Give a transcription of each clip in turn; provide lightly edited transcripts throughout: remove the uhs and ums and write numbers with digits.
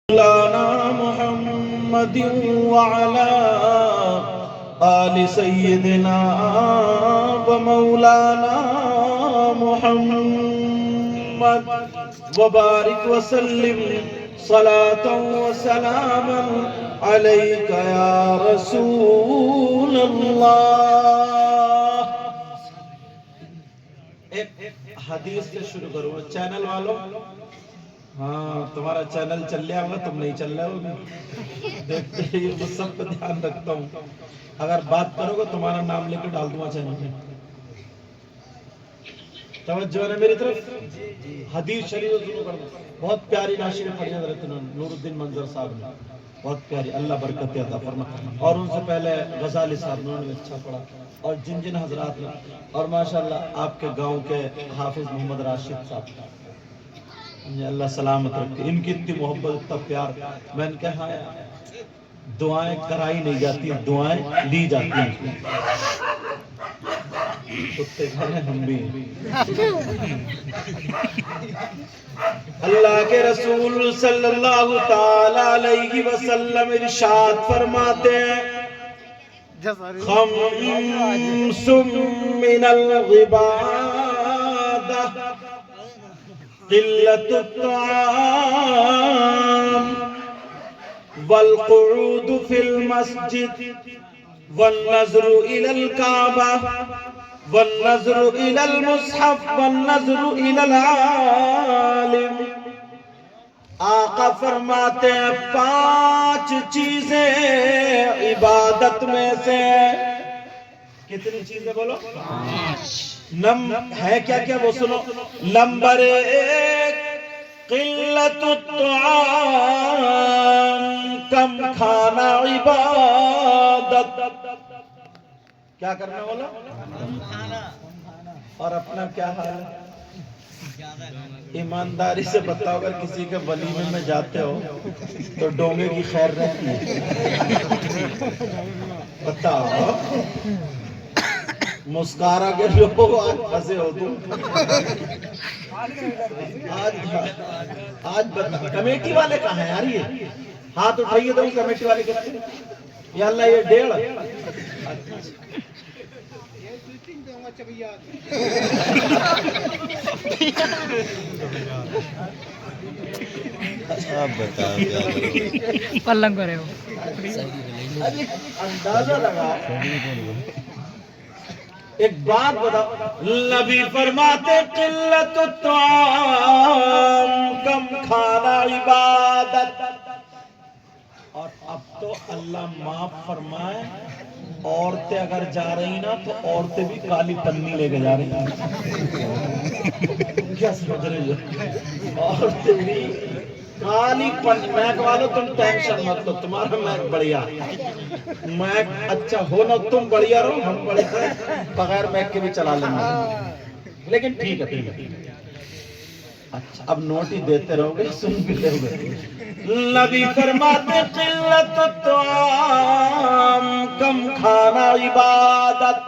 مولانا محمد وعلى آل سيدنا ومولانا محمد وبارك وسلم صلاة وسلاما عليك يا رسول اللہ. ایک حدیث سے شروع کروں. چینل والوں، ہاں تمہارا چینل چل رہا ہوگا، تم نہیں چل رہے ہوگے. دیکھتے ہی میں سب کا دھیان رکھتا ہوں. اگر بات کرو گے تمہارا نام لے کے ڈال دوں گا چینل میں. توجہ ہے میری طرف. حدیث شریف شروع کر دو. بہت پیاری ناشر پڑھی حضرت نور الدین منظر صاحب نے، بہت پیاری، اللہ برکت عطا فرمائے. اور ان سے پہلے غزالی صاحب نے اچھا پڑھا، اور جن جن حضرات نے، اور ماشاءاللہ آپ کے گاؤں کے حافظ محمد راشد صاحب، اللہ سلامت رکھے. ان کی اتنی محبت، اتنا پیار. میں نے کہا دعائیں کرائی نہیں جاتی، دعائیں لی جاتی ہیں. کتے کھانے ہم بھی. اللہ کے رسول صلی اللہ تعالی علیہ وسلم ارشاد فرماتے ہیں، خمس من العبادہ قلت الطعام والقعود في المسجد والنظر إلى الكعبة والنظر إلى المصحف والنظر إلى العالم. آقا فرماتے ہیں 5 چیزیں عبادت میں سے. کتنی چیزیں بولو؟ 5 ہے. کیا کیا وہ سنو. نمبر 1 قلت الطعام، کم کھانا عبادت. کیا کرنا بولا؟ اور اپنا کیا حال ہے؟ ایمانداری سے بتاؤ، اگر کسی کے ولیمے میں جاتے ہو تو ڈونگے کی خیر رہتی ہے؟ بتاؤ. مسکارا کے لوگ آج پھنسے ہو تم. آج کمیٹی والے کہاں ہیں یار؟ یہ ہاتھ اٹھائیے تو کمیٹی والے کہتے ہیں یا اللہ یہ 1.5. آپ بتاؤ پلنگ کرے ہو. اندازہ لگا. ایک بات بتاؤ، نبی فرماتے قلت الطعام، کم کھانا عبادت. اور اب تو اللہ معاف فرمائے، عورتیں اگر جا رہی نا تو عورتیں بھی کالی پنی لے کے جا رہی ہیں. کیا سمجھ رہے ہو؟ عورتیں بھی کالی پنی. میک والو تم ٹینشن مت لو، تمہارا میک بڑھیا، میک اچھا ہو نا، تم بڑھیا رہو، ہم بڑھیا بغیر میک کے بھی چلا لیں گے. لیکن ٹھیک ہے ٹھیک ہے. اچھا اب نوٹ ہی دیتے رہو گے، سن بھی لو گے. نبی فرماتے قلت الطعام، کم کھانا عبادت.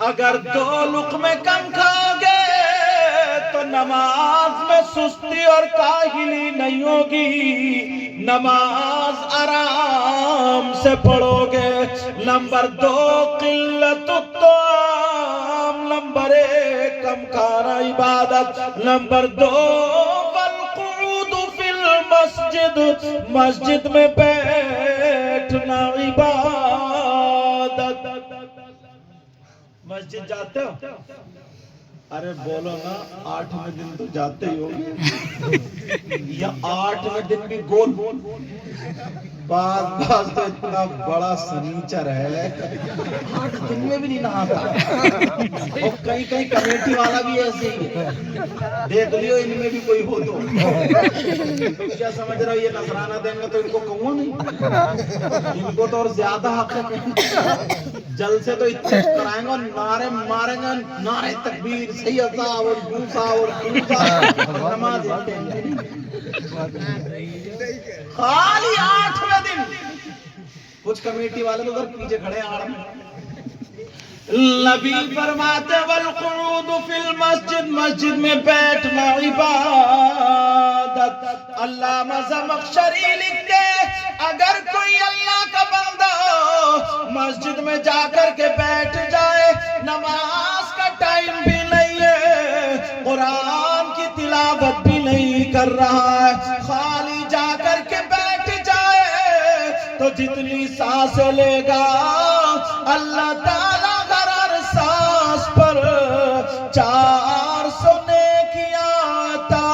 اگر 2 لقمے کم کھاؤ گے تو نماز میں سستی اور کاہلی نہیں ہوگی، نماز آرام سے پڑھو گے. نمبر 2 قلت الطعام، نمبر 1 کم کھانا عبادت. نمبر 2 والقعود فی المسجد، مسجد میں بیٹھنا عبادت. مسجد جاتے ہو؟ ارے بولو نا، 8ویں دن تو جاتے ہی ہو، یا 8ویں دن بھی گول. بعض تو اتنا بڑا سنیچر ہے 8 دن میں بھی نہیں نہاتا. اور کئی کمیٹی والا بھی ایسے ہی ہے. دیکھ لیو ان میں بھی کوئی ہو تو. کیا سمجھ رہا ہو یہ نذرانہ دیں گے تو ان کو کہوں نہیں؟ ان کو تو اور زیادہ حق ہے. جلسے تو اتنے کرائیں گے، نعرے ماریں گے، نعرے تکبیر، سیدہ اور دوسا اور دوسا. نماز خالی 8ویں دن. کچھ کمیٹی والے تو ادھر پیچھے کھڑے ہیں آڑ میں. نبی فرماتے والقعود فی المسجد، مسجد میں بیٹھنا عبادت۔ علامہ زمخشری لکھتے اگر کوئی اللہ کا بندہ مسجد میں جا کر کے بیٹھ جائے، نماز کا ٹائم بھی نہیں ہے، قرآن کی تلاوت بھی نہیں کر رہا ہے، خالی جا کر کے بیٹھ جائے تو جتنی سانسیں لے گا اللہ تعالیٰ ہر سانس پر 400 نیکیاں عطا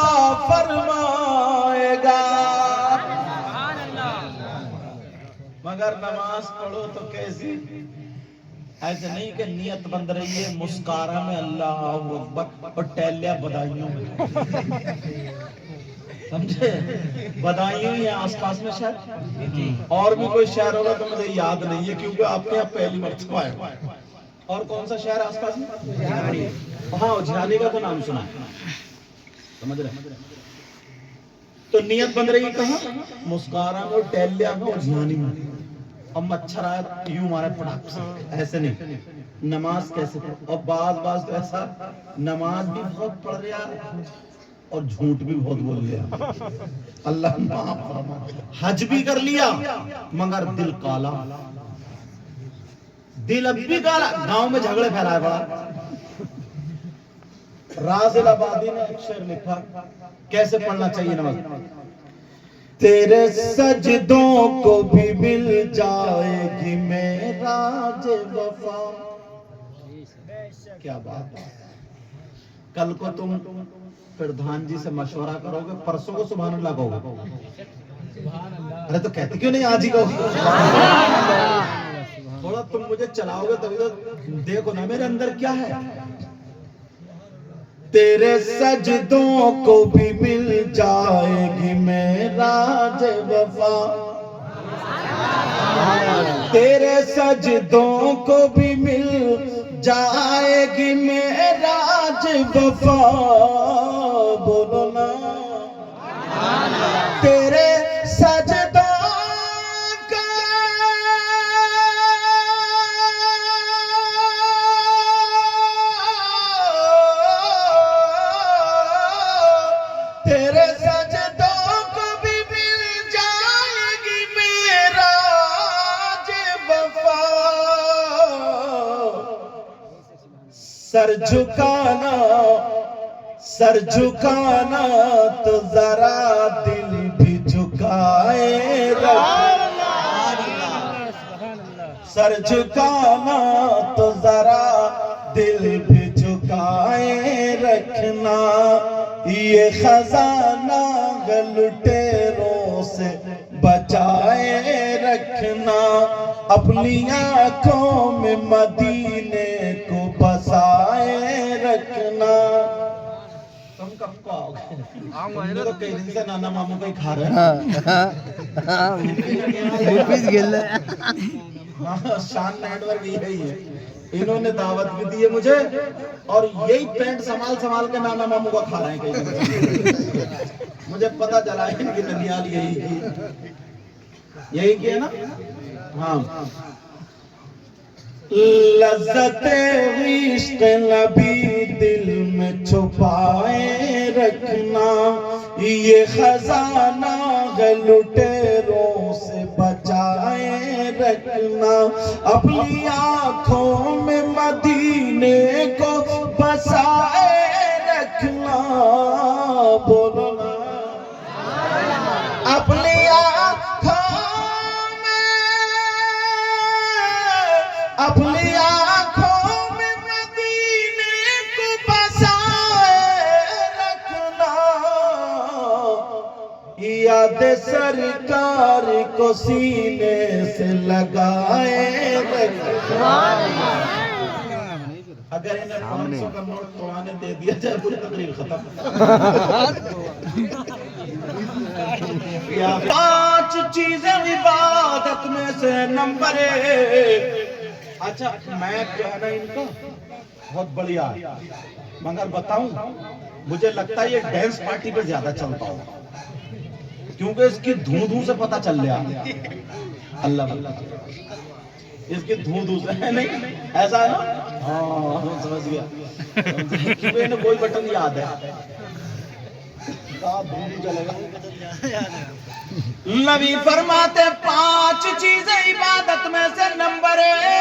فرمائے گا۔ مگر نماز پڑھو تو کیسی؟ ایسے نہیں کہ نیت بند رہی ہے مسکارا میں اللہ اکبر اور ٹیلیاں بدائیوں میں، سمجھے؟ بدائیوں ہی آس پاس میں شہر، اور بھی کوئی شہر ہوگا تو مجھے یاد نہیں ہے کیونکہ آپ کے یہاں پہلی مرتبہ ہے۔ اور کون سا شہر آس پاس میں؟ ہاں جھالی کا تو نام سنا ہے، سمجھ رہے؟ تو نیت بند رہی کہاں؟ مسکارا میں، ٹیلیاں میں اور جھانی میں۔ اب مچھر آیا یوں مارے پڑاک سے، ایسے نہیں۔ نماز کیسے پڑھ؟ اور بعض تو ایسا نماز بھی بہت پڑھ رہا اور جھوٹ بھی بہت بول لیا، اللہ معاف فرما۔ حج بھی کر لیا مگر دل کالا، دل اب بھی کالا، گاؤں میں جھگڑے پھیلائے بڑا۔ رازل آبادی نے ایک شعر لکھا کیسے پڑھنا چاہیے نماز۔ تیرے سجدوں کو بھی مل جائے گی معراج وفا۔ کیا بات ہے! کل کو تم پردھان جی سے مشورہ کرو گے، پرسوں کو سبحان اللہ کہو گے۔ ارے تو کہتے کیوں نہیں آج ہی کہو؟ تھوڑا تم مجھے چلاؤ گے تبھی تو دیکھو نا میرے اندر کیا ہے۔ تیرے سجدوں کو بھی مل جائے گی معراج وفا، تیرے سجدوں کو بھی مل جائے گی معراج وفا، بولو نا تیرے سجدوں تیرے سجدوں کو بھی مل جائے گی معراج وفا، سر جھکانا تو ذرا دل بھی جھکائے رکھنا، سر جھکانا تو ذرا دل بھی جھکائے رکھنا، یہ خزانہ لٹیروں سے بچائے رکھنا، اپنی آنکھوں میں مدینے کو بسائے رکھنا۔ تم کب کو آؤ گے؟ تم نے تو کئی دن سے نانا ماموں کو ہی کھا رہے ہیں۔ شان نیٹ ورک یہی ہے، انہوں نے دعوت بھی دی ہے مجھے اور یہی پینٹ سنبھال کے نانا ماموں کو کھا رہے ہیں کئی دن سے۔ مجھے پتا چلا ہے ان کی ننیال یہی کی ہے نا۔ ہاں، لذت عشق نبی دل میں چھپائے رکھنا، یہ خزانہ لٹیروں سے بچائے رکھنا، اپنی آنکھوں میں مدینے کو بسائے رکھنا، بولو نا اپنی آنکھوں میں مدینے کو بسائے رکھنا، یاد سرکار کو سینے سے لگائے رکھنا۔ اگر انہیں 500 کا نوٹ توڑانے دے دیا جائے پوری تقریر ختم۔ 5 چیزیں عبادت میں سے نمبر 1۔ اچھا میں جو ہے نا ان کا بہت بڑھیا ہے مگر بتاؤں مجھے لگتا ہے یہ ڈینس پارٹی پہ زیادہ چلتا ہو کیونکہ اس کی دھوں سے پتہ چل گیا۔ اللہ اس کی دھو دھو سے نہیں ایسا ہے نا؟ ہاں سمجھ گیا کیونکہ انہیں کوئی بٹن یاد ہے. نبی فرماتے 5 چیزیں عبادت میں سے نمبر 1